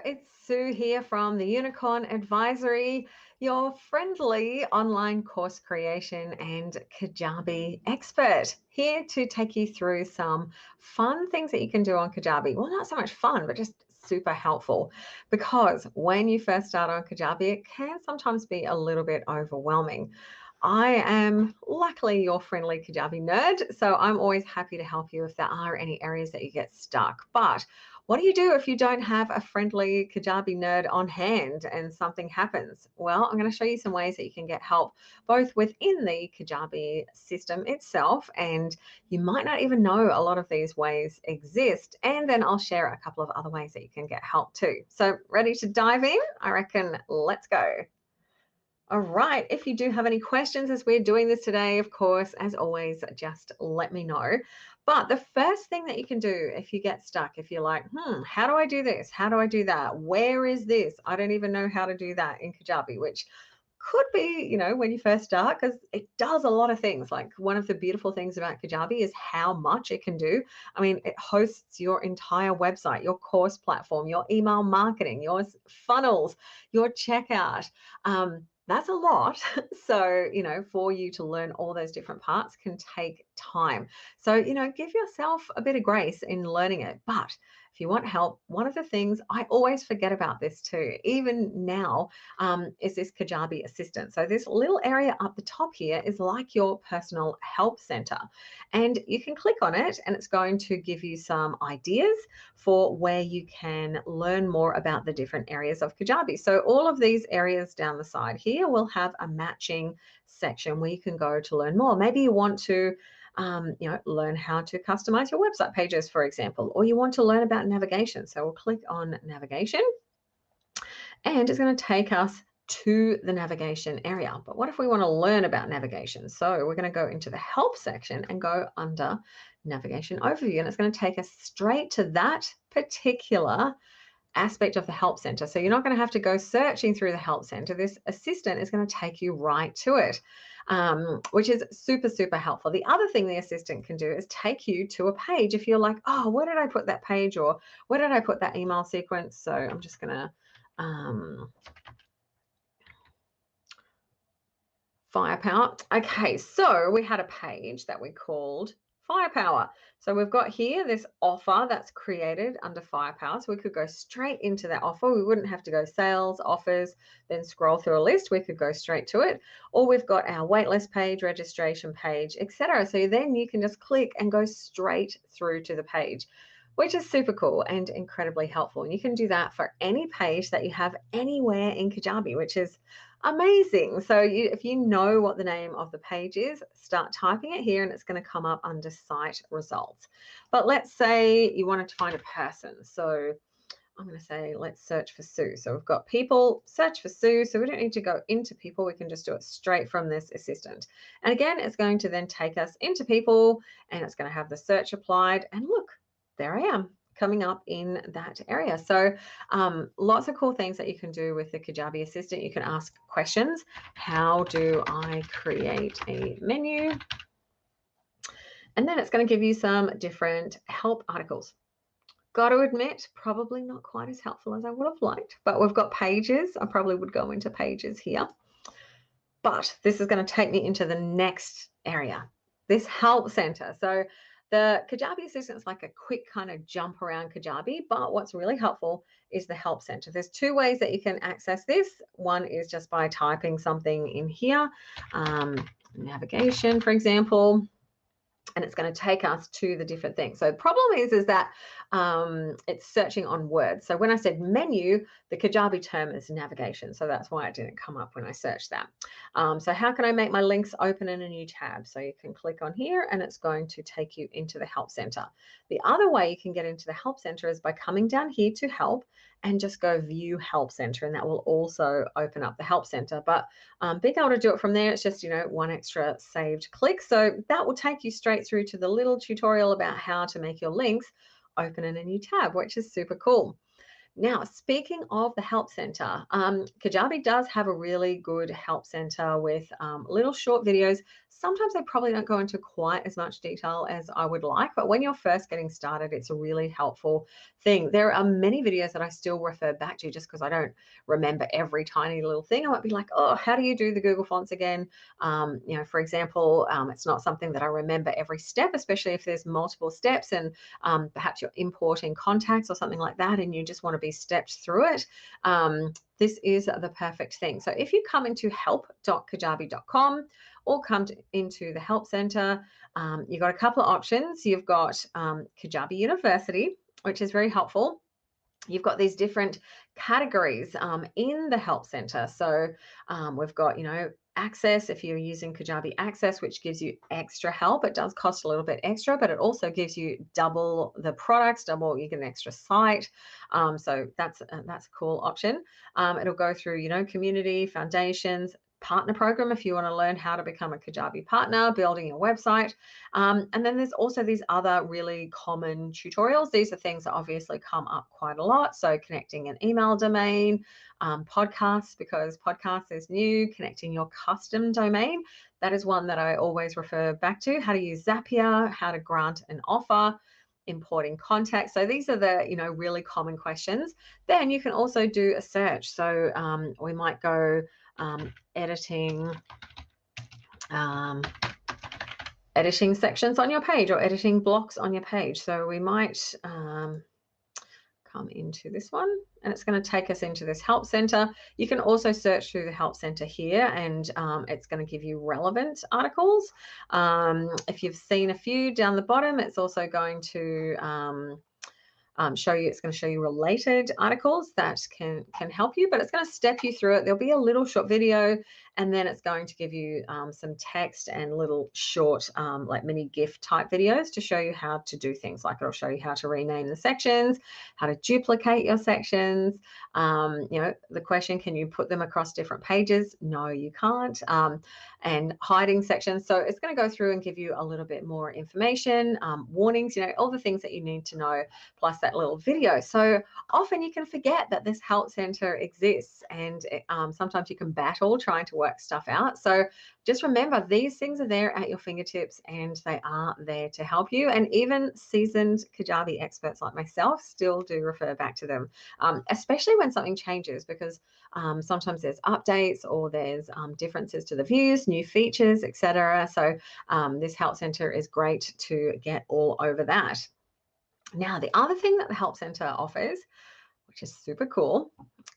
it's Sue here from the Unicorn Advisory, your friendly online course creation and Kajabi expert, here to take you through some fun things that you can do on Kajabi. Well, not so much fun, but just super helpful, because when you first start on Kajabi, it can sometimes be a little bit overwhelming. I am luckily your friendly Kajabi nerd, so I'm always happy to help you if there are any areas that you get stuck. But what do you do if you don't have a friendly Kajabi nerd on hand and something happens? Well, I'm going to show you some ways that you can get help both within the Kajabi system itself, and you might not even know a lot of these ways exist. And then I'll share a couple of other ways that you can get help too. So ready to dive in? I reckon let's go. All right, if you do have any questions as we're doing this today, of course, as always, just let me know. But the first thing that you can do if you get stuck, if you're like, how do I do this? How do I do that? Where is this? I don't even know how to do that in Kajabi, which could be, when you first start, because it does a lot of things. Like, one of the beautiful things about Kajabi is how much it can do. I mean, it hosts your entire website, your course platform, your email marketing, your funnels, your checkout. That's a lot. So, for you to learn all those different parts can take time. So, give yourself a bit of grace in learning it. But if you want help, one of the things I always forget about this too, even now, is this Kajabi assistant. So this little area up the top here is like your personal help center. And you can click on it and it's going to give you some ideas for where you can learn more about the different areas of Kajabi. So all of these areas down the side here will have a matching section where you can go to learn more. Maybe you want to learn how to customize your website pages, for example, or you want to learn about navigation. So we'll click on navigation and it's going to take us to the navigation area. But what if we want to learn about navigation? So we're going to go into the help section and go under navigation overview, and it's going to take us straight to that particular aspect of the help center. So you're not going to have to go searching through the help center. This assistant is going to take you right to it, which is super, super helpful. The other thing the assistant can do is take you to a page if you're like, oh, where did I put that page, or where did I put that email sequence? So I'm just going to Firepower. Okay, so we had a page that we called Firepower. So we've got here this offer that's created under Firepower. So we could go straight into that offer. We wouldn't have to go sales, offers, then scroll through a list. We could go straight to it. Or we've got our waitlist page, registration page, etc. So then you can just click and go straight through to the page, which is super cool and incredibly helpful. And you can do that for any page that you have anywhere in Kajabi, which is amazing. So if you know what the name of the page is, start typing it here and it's going to come up under site results. But let's say you wanted to find a person. So I'm going to say, let's search for Sue. So we've got people, search for Sue. So we don't need to go into people. We can just do it straight from this assistant. And again, it's going to then take us into people and it's going to have the search applied. And look, there I am coming up in that area. So lots of cool things that you can do with the Kajabi assistant. You can ask questions. How do I create a menu? And then it's going to give you some different help articles. Got to admit, probably not quite as helpful as I would have liked, but we've got pages. I probably would go into pages here. But this is going to take me into the next area, this help center. So the Kajabi assistant is like a quick kind of jump around Kajabi, but what's really helpful is the help center. There's two ways that you can access this. One is just by typing something in here, navigation, for example, and it's going to take us to the different things. So the problem is that it's searching on words. So when I said menu, the Kajabi term is navigation. So that's why it didn't come up when I searched that. So how can I make my links open in a new tab? So you can click on here and it's going to take you into the help center. The other way you can get into the help center is by coming down here to help and just go view help center, and that will also open up the help center. But being able to do it from there, it's just, one extra saved click. So that will take you straight through to the little tutorial about how to make your links open in a new tab, which is super cool. Now, speaking of the help center, Kajabi does have a really good help center with little short videos. Sometimes they probably don't go into quite as much detail as I would like, but when you're first getting started, it's a really helpful thing. There are many videos that I still refer back to just because I don't remember every tiny little thing. I might be like, oh, how do you do the Google fonts again? For example, it's not something that I remember every step, especially if there's multiple steps and perhaps you're importing contacts or something like that, and you just want to be stepped through it. This is the perfect thing. So if you come into help.kajabi.com or into the help center, you've got a couple of options. You've got Kajabi University, which is very helpful. You've got these different categories in the help center. So we've got, access, if you're using Kajabi Access, which gives you extra help. It does cost a little bit extra, but it also gives you double the products, you get an extra site. So that's a cool option. It'll go through, community, foundations, partner program if you want to learn how to become a Kajabi partner, building your website. And then there's also these other really common tutorials. These are things that obviously come up quite a lot. So connecting an email domain, podcasts, because podcast is new, connecting your custom domain. That is one that I always refer back to. How to use Zapier, how to grant an offer, importing contacts. So these are the, really common questions. Then you can also do a search. So we might go editing sections on your page or editing blocks on your page. So we might come into this one, and it's going to take us into this help center. You can also search through the help center here, and it's going to give you relevant articles. If you've seen a few down the bottom, it's also going to it's going to show you related articles that can help you, but it's going to step you through it. There'll be a little short video, and then it's going to give you some text and little short like mini GIF type videos to show you how to do things. Like it'll show you how to rename the sections, how to duplicate your sections. The question, can you put them across different pages? No, you can't. And hiding sections. So it's going to go through and give you a little bit more information, warnings, all the things that you need to know, plus that little video. So often you can forget that this help center exists, and sometimes you can battle trying to work stuff out. So just remember, these things are there at your fingertips, and they are there to help you. And even seasoned Kajabi experts like myself still do refer back to them, especially when something changes, because sometimes there's updates or there's differences to the views, new features, etc. So this help center is great to get all over that. Now, the other thing that the Help Center offers, which is super cool,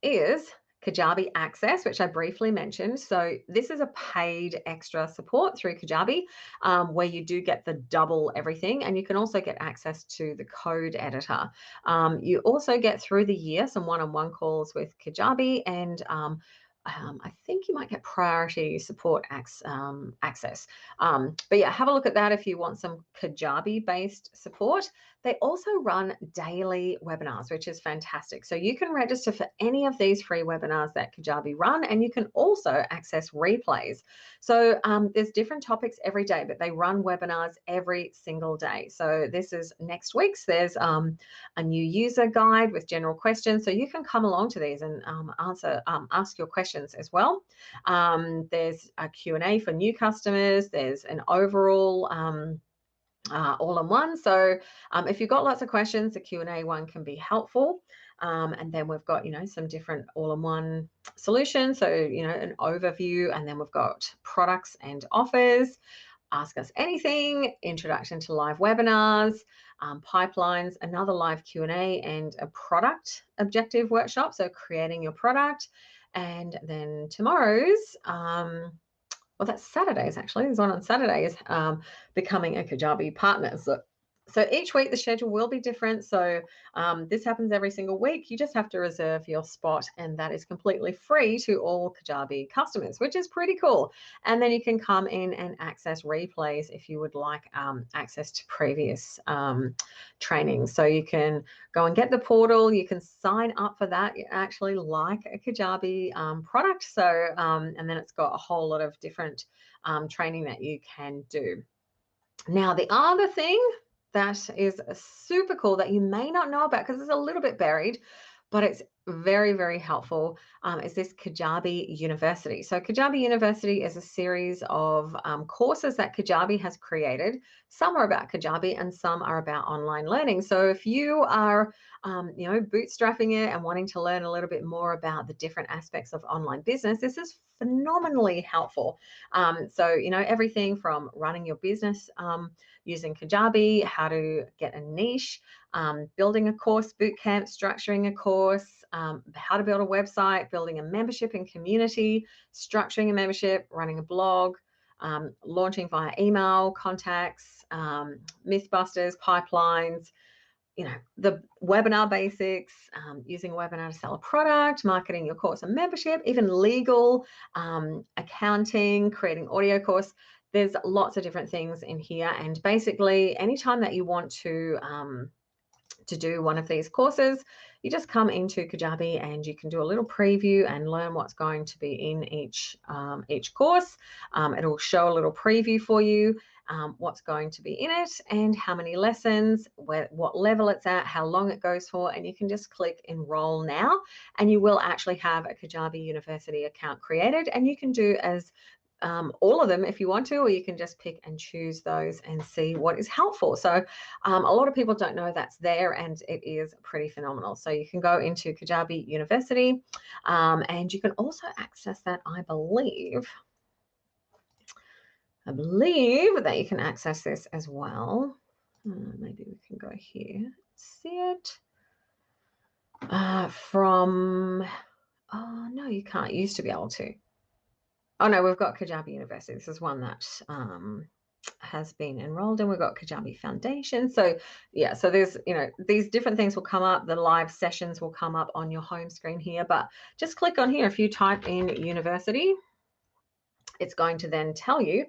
is Kajabi Access, which I briefly mentioned. So this is a paid extra support through Kajabi, where you do get the double everything, and you can also get access to the code editor. You also get through the year some one-on-one calls with Kajabi, and I think you might get priority support access. But yeah, have a look at that if you want some Kajabi-based support. They also run daily webinars, which is fantastic. So you can register for any of these free webinars that Kajabi run, and you can also access replays. So there's different topics every day, but they run webinars every single day. So this is next week's. There's a new user guide with general questions. So you can come along to these and ask your questions as well. There's a Q&A for new customers. There's an overall all-in-one. So if you've got lots of questions, the Q&A one can be helpful. And then we've got, some different all-in-one solutions. So, an overview, and then we've got products and offers, ask us anything, introduction to live webinars, pipelines, another live Q&A, and a product objective workshop. So creating your product. And then tomorrow's, that's Saturdays actually. There's one on Saturdays, becoming a Kajabi partner. So each week the schedule will be different. So this happens every single week. You just have to reserve your spot, and that is completely free to all Kajabi customers, which is pretty cool. And then you can come in and access replays if you would like access to previous trainings. So you can go and get the portal. You can sign up for that. You actually like a Kajabi product. So and then it's got a whole lot of different training that you can do. Now, the other thing that is super cool that you may not know about, because it's a little bit buried, but it's very, very helpful, is this Kajabi University. So Kajabi University is a series of courses that Kajabi has created. Some are about Kajabi and some are about online learning. So if you are, bootstrapping it and wanting to learn a little bit more about the different aspects of online business, this is phenomenally helpful. Everything from running your business using Kajabi, how to get a niche, building a course bootcamp, structuring a course, how to build a website, building a membership and community, structuring a membership, running a blog, launching via email, contacts, mythbusters, pipelines, the webinar basics, using a webinar to sell a product, marketing your course and membership, even legal, accounting, creating audio course. There's lots of different things in here. And basically, anytime that you want to do one of these courses, you just come into Kajabi and you can do a little preview and learn what's going to be in each course. It'll show a little preview for you, what's going to be in it and how many lessons, what level it's at, how long it goes for, and you can just click enroll now and you will actually have a Kajabi University account created, and you can do as all of them if you want to, or you can just pick and choose those and see what is helpful. So a lot of people don't know that's there, and it is pretty phenomenal. So you can go into Kajabi University, and you can also access that, I believe that you can access this as well. Maybe we can go here, see it from, oh no, you can't. You used to be able to. Oh no, we've got Kajabi University. This is one that has been enrolled in. We've got Kajabi Foundation. So yeah, so there's, these different things will come up. The live sessions will come up on your home screen here, but just click on here. If you type in university, it's going to then tell you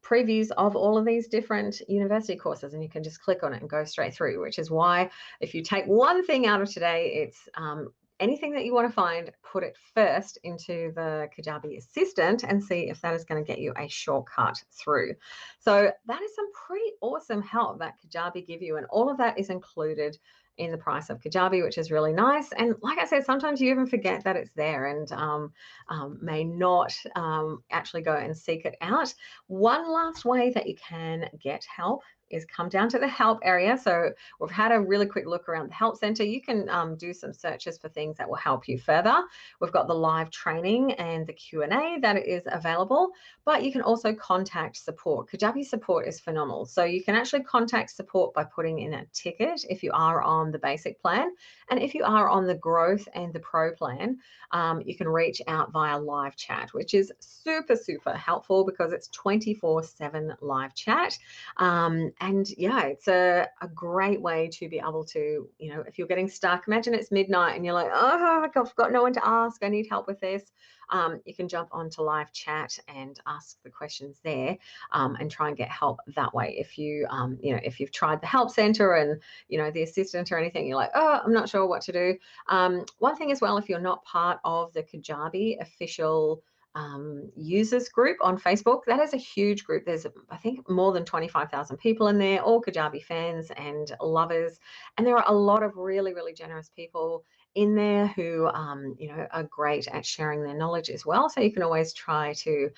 previews of all of these different university courses, and you can just click on it and go straight through, which is why if you take one thing out of today, it's anything that you want to find, put it first into the Kajabi Assistant and see if that is going to get you a shortcut through. So that is some pretty awesome help that Kajabi give you, and all of that is included in the price of Kajabi, which is really nice. And like I said, sometimes you even forget that it's there and may not actually go and seek it out. One last way that you can get help is come down to the help area. So we've had a really quick look around the help center. You can do some searches for things that will help you further. We've got the live training and the Q&A that is available, but you can also contact support. Kajabi support is phenomenal. So you can actually contact support by putting in a ticket if you are on the basic plan. And if you are on the growth and the pro plan, you can reach out via live chat, which is super, super helpful because it's 24/7 live chat. And yeah, it's a great way to be able to, if you're getting stuck, imagine it's midnight and you're like, oh, I've got no one to ask, I need help with this. You can jump onto live chat and ask the questions there, and try and get help that way. If you, if you've tried the help center and, the assistant or anything, you're like, oh, I'm not sure what to do. One thing as well, if you're not part of the Kajabi official users group on Facebook, that is a huge group. There's, I think, more than 25,000 people in there, all Kajabi fans and lovers, and there are a lot of really, really generous people in there who are great at sharing their knowledge as well. So you can always try to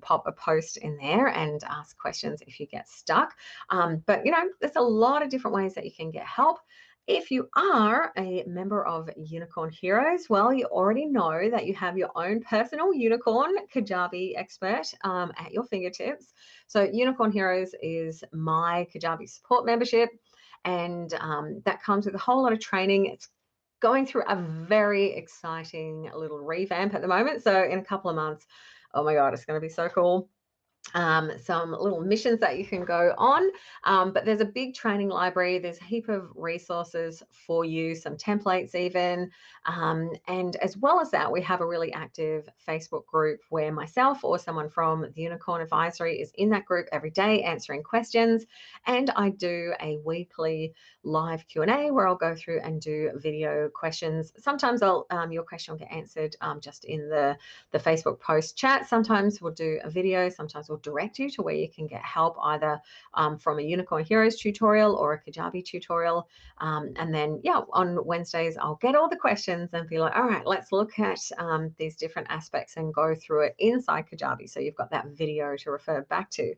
pop a post in there and ask questions if you get stuck. But there's a lot of different ways that you can get help. If you are a member of Unicorn Heroes, well, you already know that you have your own personal unicorn Kajabi expert at your fingertips. So Unicorn Heroes is my Kajabi support membership, and that comes with a whole lot of training. It's going through a very exciting little revamp at the moment. So in a couple of months, oh my God, it's going to be so cool. Some little missions that you can go on, but there's a big training library. There's a heap of resources for you, some templates even, and as well as that, we have a really active Facebook group where myself or someone from the Unicorn Advisory is in that group every day answering questions, and I do a weekly live Q&A where I'll go through and do video questions. Sometimes your question will get answered just in the Facebook post chat. Sometimes we'll do a video, sometimes we'll will direct you to where you can get help either from a Unicorn Heroes tutorial or a Kajabi tutorial. And then, yeah, on Wednesdays, I'll get all the questions and be like, all right, let's look at these different aspects and go through it inside Kajabi. So you've got that video to refer back to.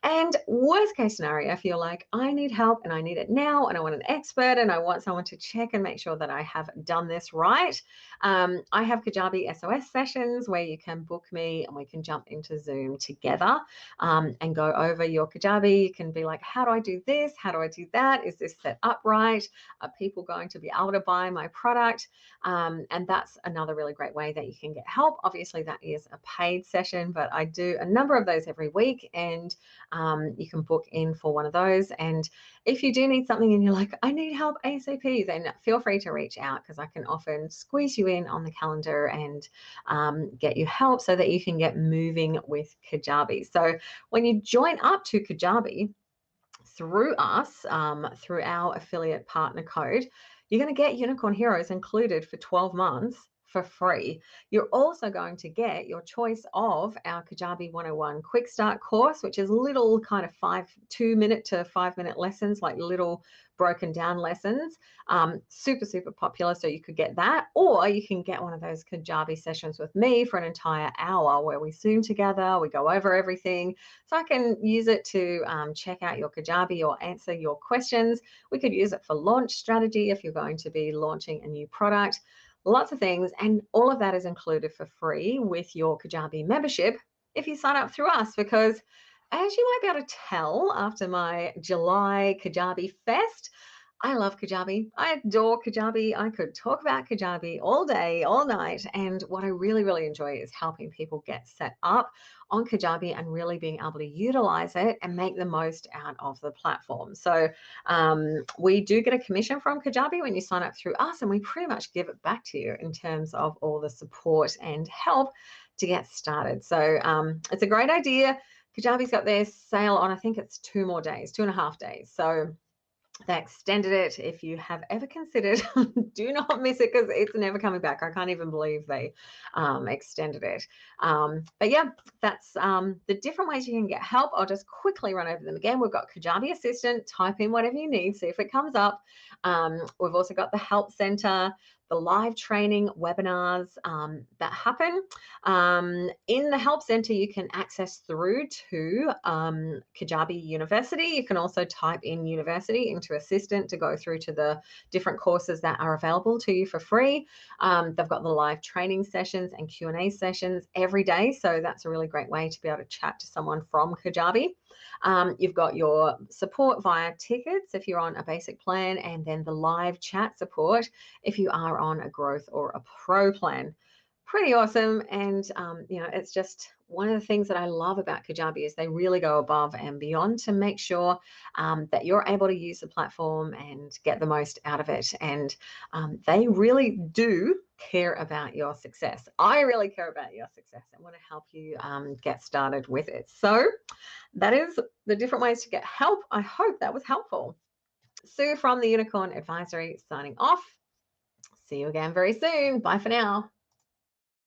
And worst case scenario, if you're like, I need help and I need it now and I want an expert and I want someone to check and make sure that I have done this right, I have Kajabi SOS sessions where you can book me and we can jump into Zoom together and go over your Kajabi. You can be like, how do I do this? How do I do that? Is this set up right? Are people going to be able to buy my product? And that's another really great way that you can get help. Obviously, that is a paid session, but I do a number of those every week, and you can book in for one of those. And if you do need something and you're like, I need help ASAP, then feel free to reach out because I can often squeeze you in on the calendar and get you help so that you can get moving with Kajabi. So when you join up to Kajabi through us, through our affiliate partner code, you're going to get Unicorn Heroes included for 12 months for free. You're also going to get your choice of our Kajabi 101 Quick Start course, which is little kind of 2-minute to 5-minute lessons, like little broken down lessons. Super popular. So you could get that, or you can get one of those Kajabi sessions with me for an entire hour where we Zoom together, we go over everything. So I can use it to check out your Kajabi or answer your questions. We could use it for launch strategy if you're going to be launching a new product. Lots of things, and all of that is included for free with your Kajabi membership if you sign up through us, because as you might be able to tell after my July Kajabi Fest, I love Kajabi. I adore Kajabi. I could talk about Kajabi all day, all night. And what I really enjoy is helping people get set up on Kajabi and really being able to utilize it and make the most out of the platform. So we do get a commission from Kajabi when you sign up through us, and we pretty much give it back to you in terms of all the support and help to get started. So it's a great idea. Kajabi's got their sale on, I think it's 2.5 days. So they extended it. If you have ever considered, do not miss it because it's never coming back. I can't even believe they extended it. But yeah, that's the different ways you can get help. I'll just quickly run over them again. We've got Kajabi Assistant. Type in whatever you need, see if it comes up. We've also got the Help Center, the live training webinars that happen. In the Help Center, you can access through to Kajabi University. You can also type in university into Assistant to go through to the different courses that are available to you for free. They've got the live training sessions and Q&A sessions every day, so that's a really great way to be able to chat to someone from Kajabi. You've got your support via tickets if you're on a basic plan, and then the live chat support if you are on a growth or a pro plan. Pretty awesome. And it's just one of the things that I love about Kajabi is they really go above and beyond to make sure that you're able to use the platform and get the most out of it. And they really do care about your success. I really care about your success and want to help you get started with it. So that is the different ways to get help. I hope that was helpful. Sue from the Unicorn Advisory signing off. See you again very soon. Bye for now.